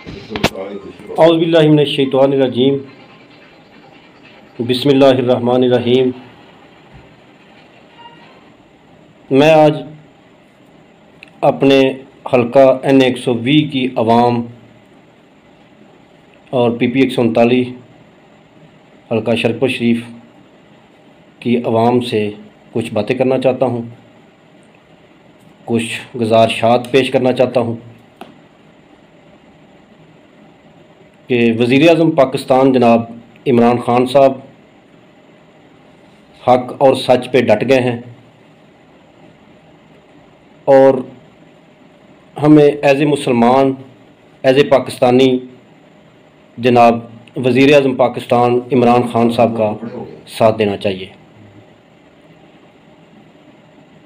औज़ुबिल्लाहिमिनश्शैतानिर्रजीम बिस्मिल्लाहिर्रहमानिर्रहीम। मैं आज अपने हल्का N120 की आवाम और PP 139 हल्का शरकपुर शरीफ की आवाम से कुछ बातें करना चाहता हूँ, कुछ गुज़ारिशात पेश करना चाहता हूँ कि वज़ीर-ए-आज़म पाकिस्तान जनाब इमरान ख़ान साहब हक़ और सच पे डट गए हैं और हमें एज़ ए मुसलमान, एज़ ए पाकिस्तानी जनाब वज़ीर-ए-आज़म पाकिस्तान इमरान ख़ान साहब का साथ देना चाहिए।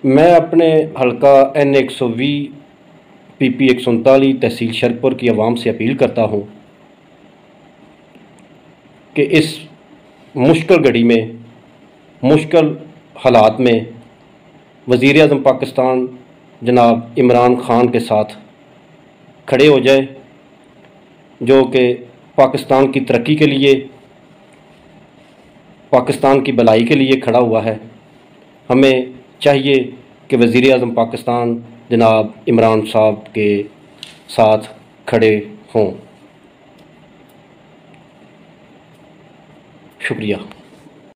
मैं अपने हल्का N120 PP 139 तहसील शरकपुर की आवाम से अपील करता हूँ कि इस मुश्किल घड़ी में, मुश्किल हालात में वज़ीर-ए-आज़म पाकिस्तान जनाब इमरान ख़ान के साथ खड़े हो जाए, जो कि पाकिस्तान की तरक्की के लिए, पाकिस्तान की भलाई के लिए खड़ा हुआ है। हमें चाहिए कि वज़ीर-ए-आज़म पाकिस्तान जनाब इमरान साहब के साथ खड़े हों। शुक्रिया।